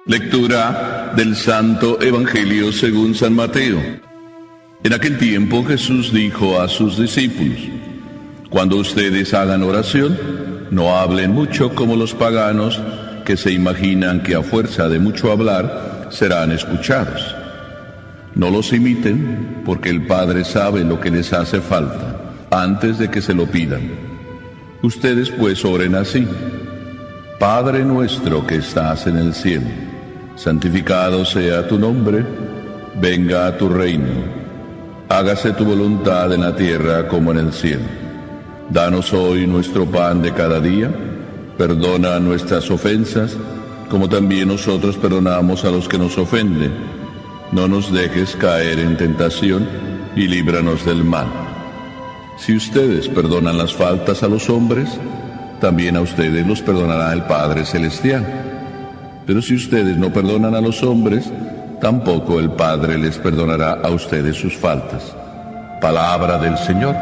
Lectura del Santo Evangelio según San Mateo. En aquel tiempo Jesús dijo a sus discípulos: Cuando ustedes hagan oración, no hablen mucho como los paganos, que se imaginan que a fuerza de mucho hablar serán escuchados. No los imiten, porque el Padre sabe lo que les hace falta, antes de que se lo pidan. Ustedes pues oren así: Padre nuestro que estás en el cielo, santificado sea tu nombre, venga a tu reino. Hágase tu voluntad en la tierra como en el cielo. Danos hoy nuestro pan de cada día. Perdona nuestras ofensas, como también nosotros perdonamos a los que nos ofenden. No nos dejes caer en tentación y líbranos del mal. Si ustedes perdonan las faltas a los hombres, también a ustedes los perdonará el Padre Celestial. Pero si ustedes no perdonan a los hombres, tampoco el Padre les perdonará a ustedes sus faltas. Palabra del Señor.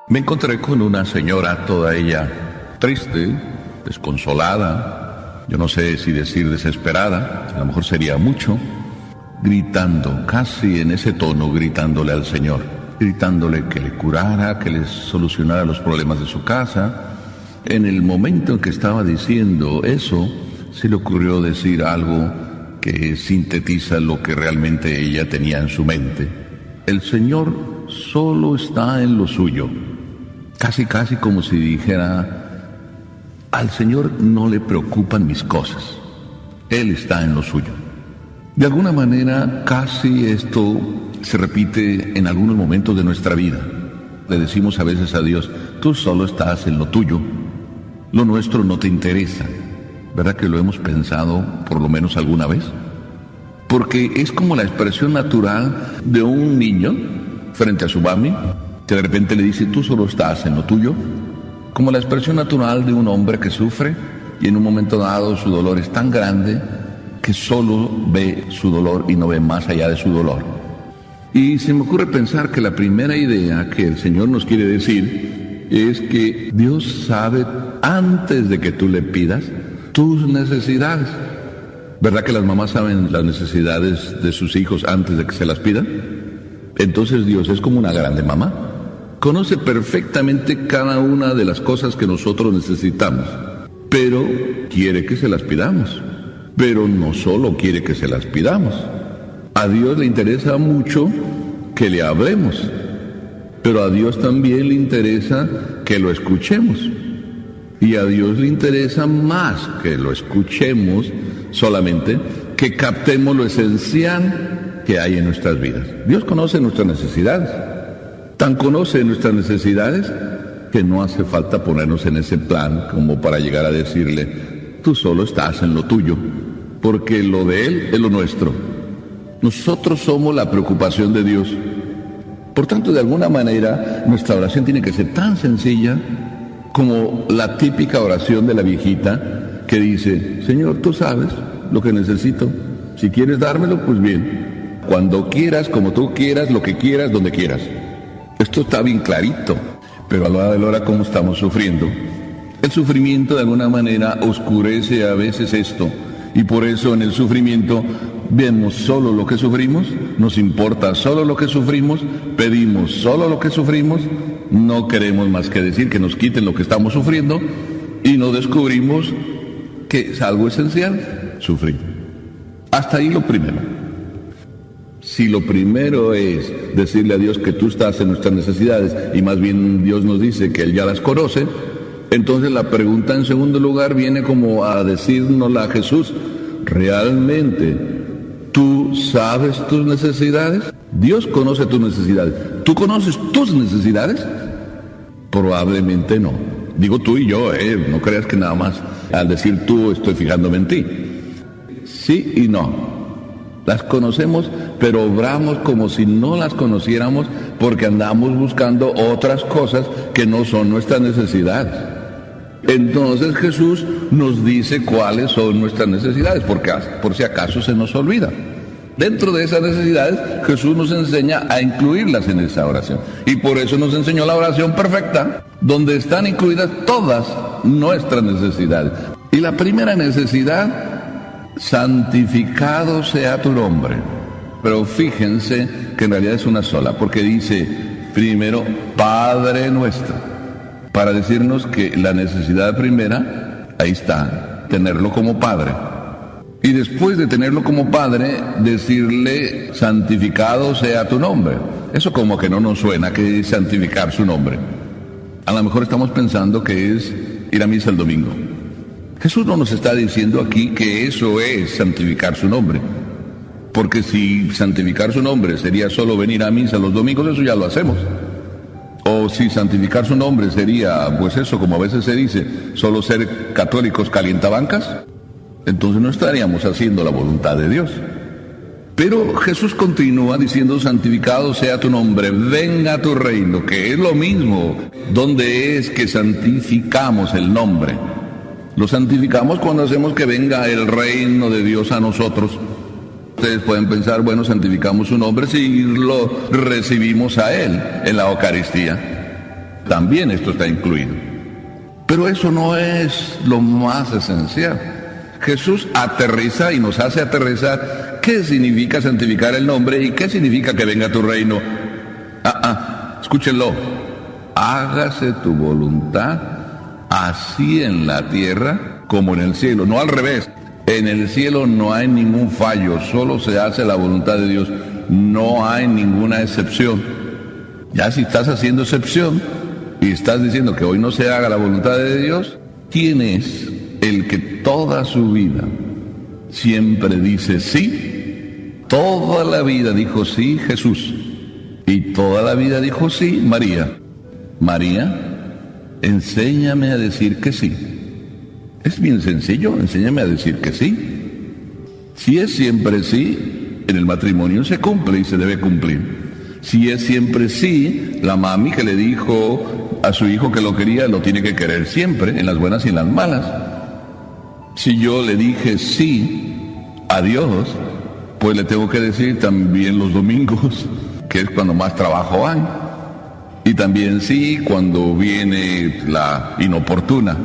Me encontré con una señora, toda ella triste, desconsolada, yo no sé si decir desesperada, a lo mejor sería mucho, gritando, casi en ese tono, gritándole al Señor, gritándole que le curara, que le solucionara los problemas de su casa. En el momento en que estaba diciendo eso, se le ocurrió decir algo que sintetiza lo que realmente ella tenía en su mente. El Señor solo está en lo suyo. Casi como si dijera: al Señor no le preocupan mis cosas, Él está en lo suyo. De alguna manera, casi esto se repite en algunos momentos de nuestra vida. Le decimos a veces a Dios: tú solo estás en lo tuyo, lo nuestro no te interesa. ¿Verdad que lo hemos pensado por lo menos alguna vez? Porque es como la expresión natural de un niño frente a su mami, que de repente le dice: tú solo estás en lo tuyo. Como la expresión natural de un hombre que sufre y en un momento dado su dolor es tan grande que solo ve su dolor y no ve más allá de su dolor. Y se me ocurre pensar que la primera idea que el Señor nos quiere decir es que Dios sabe, antes de que tú le pidas, tus necesidades. ¿Verdad que las mamás saben las necesidades de sus hijos antes de que se las pidan? Entonces Dios es como una grande mamá. Conoce perfectamente cada una de las cosas que nosotros necesitamos, pero quiere que se las pidamos. Pero no solo quiere que se las pidamos. A Dios le interesa mucho que le hablemos, pero a Dios también le interesa que lo escuchemos. Y a Dios le interesa más que lo escuchemos, solamente que captemos lo esencial que hay en nuestras vidas. Dios conoce nuestras necesidades. Tan conoce nuestras necesidades que no hace falta ponernos en ese plan como para llegar a decirle: tú solo estás en lo tuyo, porque lo de Él es lo nuestro. Nosotros somos la preocupación de Dios. Por tanto, de alguna manera, nuestra oración tiene que ser tan sencilla como la típica oración de la viejita que dice: Señor, tú sabes lo que necesito. Si quieres dármelo, pues bien. Cuando quieras, como tú quieras, lo que quieras, donde quieras. Esto está bien clarito, pero a la hora de la hora, ¿cómo estamos sufriendo? El sufrimiento de alguna manera oscurece a veces esto, y por eso en el sufrimiento vemos solo lo que sufrimos, nos importa solo lo que sufrimos, pedimos solo lo que sufrimos, no queremos más que decir que nos quiten lo que estamos sufriendo, y no descubrimos que es algo esencial, sufrir. Hasta ahí lo primero. Si lo primero es decirle a Dios que tú estás en nuestras necesidades, y más bien Dios nos dice que Él ya las conoce, entonces la pregunta en segundo lugar viene como a decírnosla a Jesús: ¿realmente tú sabes tus necesidades? Dios conoce tus necesidades. ¿Tú conoces tus necesidades? Probablemente no. Digo tú y yo, no creas que nada más al decir tú estoy fijándome en ti. Sí y no. Las conocemos, pero obramos como si no las conociéramos porque andamos buscando otras cosas que no son nuestras necesidades. Entonces Jesús nos dice cuáles son nuestras necesidades, porque por si acaso se nos olvida. Dentro de esas necesidades, Jesús nos enseña a incluirlas en esa oración. Y por eso nos enseñó la oración perfecta, donde están incluidas todas nuestras necesidades. Y la primera necesidad, santificado sea tu nombre. Pero fíjense que en realidad es una sola, porque dice primero, Padre nuestro, para decirnos que la necesidad primera, ahí está, tenerlo como Padre. Y después de tenerlo como Padre, decirle, santificado sea tu nombre. Eso como que no nos suena, que es santificar su nombre. A lo mejor estamos pensando que es ir a misa el domingo. Jesús no nos está diciendo aquí que eso es santificar su nombre. Porque si santificar su nombre sería solo venir a misa los domingos, eso ya lo hacemos. O si santificar su nombre sería, pues eso, como a veces se dice, solo ser católicos calientabancas, entonces no estaríamos haciendo la voluntad de Dios. Pero Jesús continúa diciendo, santificado sea tu nombre, venga tu reino, que es lo mismo. ¿Dónde es que santificamos el nombre? Lo santificamos cuando hacemos que venga el reino de Dios a nosotros. Ustedes pueden pensar, bueno, santificamos su nombre si lo recibimos a Él en la Eucaristía. También esto está incluido. Pero eso no es lo más esencial. Jesús aterriza y nos hace aterrizar qué significa santificar el nombre y qué significa que venga tu reino. Escúchenlo. Hágase tu voluntad, así en la tierra como en el cielo, no al revés. En el cielo no hay ningún fallo, solo se hace la voluntad de Dios, no hay ninguna excepción. Ya si estás haciendo excepción y estás diciendo que hoy no se haga la voluntad de Dios, ¿quién es el que toda su vida siempre dice sí? Toda la vida dijo sí Jesús, y toda la vida dijo sí María. María, enséñame a decir que sí. Es bien sencillo, enséñame a decir que sí. Si es siempre sí, en el matrimonio se cumple y se debe cumplir. Si es siempre sí, la mami que le dijo a su hijo que lo quería, lo tiene que querer siempre, en las buenas y en las malas. Si yo le dije sí a Dios, pues le tengo que decir también los domingos, que es cuando más trabajo hay. Y también sí cuando viene la inoportuna,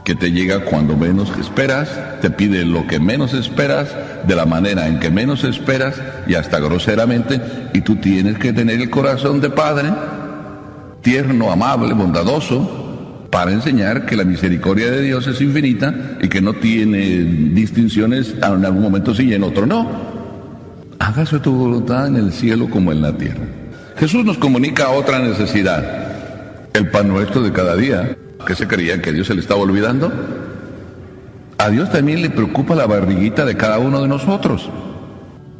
que te llega cuando menos esperas, te pide lo que menos esperas, de la manera en que menos esperas, y hasta groseramente, y tú tienes que tener el corazón de padre, tierno, amable, bondadoso, para enseñar que la misericordia de Dios es infinita y que no tiene distinciones, en algún momento sí y en otro no. Hágase tu voluntad en el cielo como en la tierra. Jesús nos comunica otra necesidad, el pan nuestro de cada día. ¿Qué se creían? ¿Que a Dios se le estaba olvidando? A Dios también le preocupa la barriguita de cada uno de nosotros.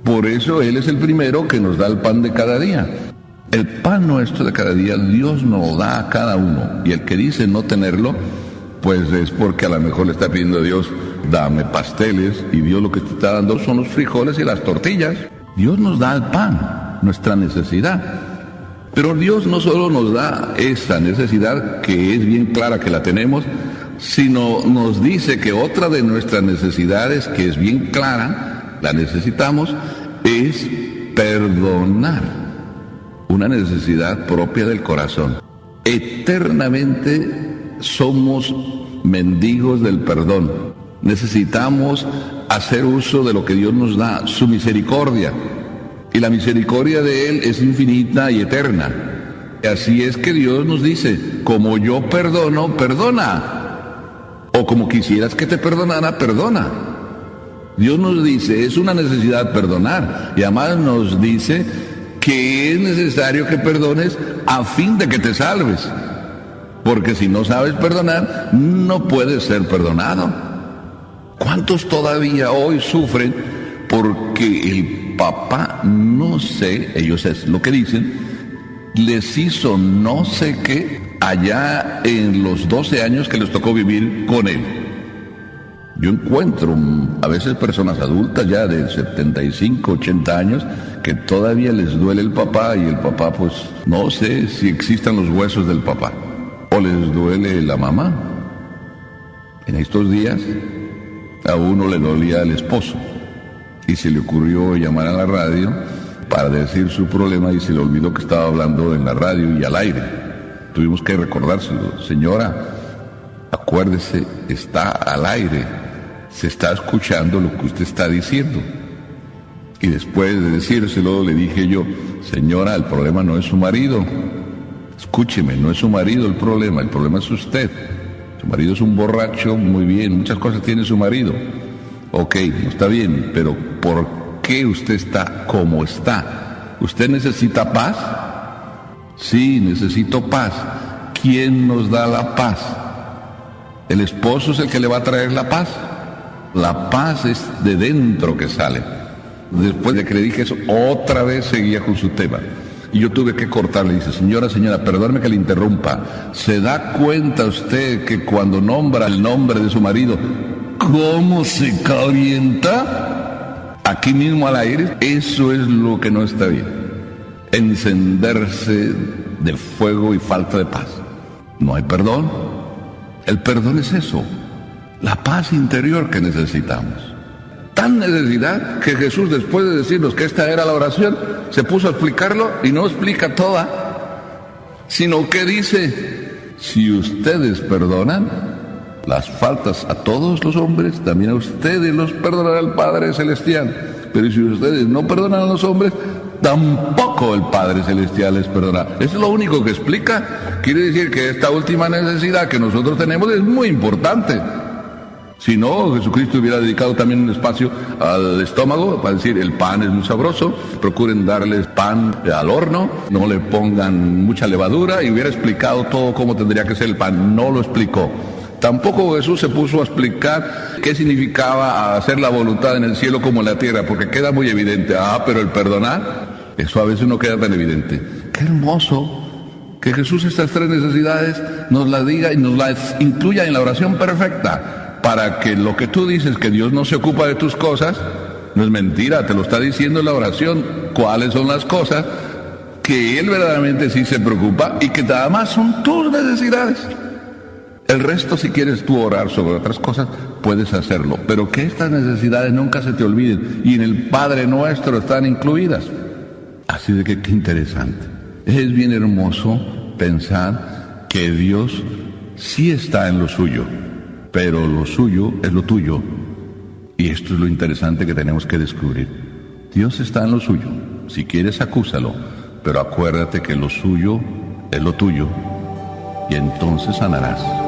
Por eso Él es el primero que nos da el pan de cada día. El pan nuestro de cada día Dios nos lo da a cada uno. Y el que dice no tenerlo, pues es porque a lo mejor le está pidiendo a Dios, dame pasteles, y Dios lo que te está dando son los frijoles y las tortillas. Dios nos da el pan, nuestra necesidad. Pero Dios no solo nos da esa necesidad, que es bien clara que la tenemos, sino nos dice que otra de nuestras necesidades, que es bien clara, la necesitamos, es perdonar. Una necesidad propia del corazón. Eternamente somos mendigos del perdón. Necesitamos hacer uso de lo que Dios nos da, su misericordia. Y la misericordia de Él es infinita y eterna. Y así es que Dios nos dice, como yo perdono, perdona. O como quisieras que te perdonara, perdona. Dios nos dice, es una necesidad perdonar. Y además nos dice que es necesario que perdones a fin de que te salves. Porque si no sabes perdonar, no puedes ser perdonado. ¿Cuántos todavía hoy sufren porque el papá, no sé, ellos es lo que dicen, les hizo no sé qué allá en los 12 años que les tocó vivir con él? Yo encuentro a veces personas adultas ya de 75, 80 años que todavía les duele el papá, y el papá pues no sé si existan los huesos del papá, o les duele la mamá. En estos días a uno le dolía el esposo, y se le ocurrió llamar a la radio para decir su problema y se le olvidó que estaba hablando en la radio y al aire. Tuvimos que recordárselo. Señora, acuérdese, está al aire, se está escuchando lo que usted está diciendo. Y después de decírselo le dije yo, señora, el problema no es su marido. Escúcheme, no es su marido el problema es usted. Su marido es un borracho, muy bien, muchas cosas tiene su marido. Ok, no está bien, pero ¿por qué usted está como está? ¿Usted necesita paz? Sí, necesito paz. ¿Quién nos da la paz? ¿El esposo es el que le va a traer la paz? La paz es de dentro que sale. Después de que le dije eso, otra vez seguía con su tema. Y yo tuve que cortarle. Dice, señora, perdóneme que le interrumpa. ¿Se da cuenta usted que cuando nombra el nombre de su marido, cómo se calienta? Aquí mismo al aire, eso es lo que no está bien. Encenderse de fuego y falta de paz. No hay perdón. El perdón es eso, la paz interior que necesitamos. Tan necesidad que Jesús, después de decirnos que esta era la oración, se puso a explicarlo y no explica toda, sino que dice, si ustedes perdonan las faltas a todos los hombres, también a ustedes los perdonará el Padre Celestial. Pero si ustedes no perdonan a los hombres, tampoco el Padre Celestial les perdonará. Eso es lo único que explica. Quiere decir que esta última necesidad que nosotros tenemos es muy importante. Si no, Jesucristo hubiera dedicado también un espacio al estómago para decir, el pan es muy sabroso, procuren darles pan al horno, no le pongan mucha levadura, y hubiera explicado todo cómo tendría que ser el pan. No lo explicó. Tampoco Jesús se puso a explicar qué significaba hacer la voluntad en el cielo como en la tierra, porque queda muy evidente. Pero el perdonar, eso a veces no queda tan evidente. Qué hermoso que Jesús estas tres necesidades nos las diga y nos las incluya en la oración perfecta, para que lo que tú dices, que Dios no se ocupa de tus cosas, no es mentira, te lo está diciendo en la oración, cuáles son las cosas que Él verdaderamente sí se preocupa y que nada más son tus necesidades. El resto, si quieres tú orar sobre otras cosas, puedes hacerlo, pero que estas necesidades nunca se te olviden, y en el Padre Nuestro están incluidas. Así de que qué interesante. Es bien hermoso pensar que Dios sí está en lo suyo, pero lo suyo es lo tuyo. Y esto es lo interesante que tenemos que descubrir. Dios está en lo suyo. Si quieres, acúsalo, pero acuérdate que lo suyo es lo tuyo, y entonces sanarás.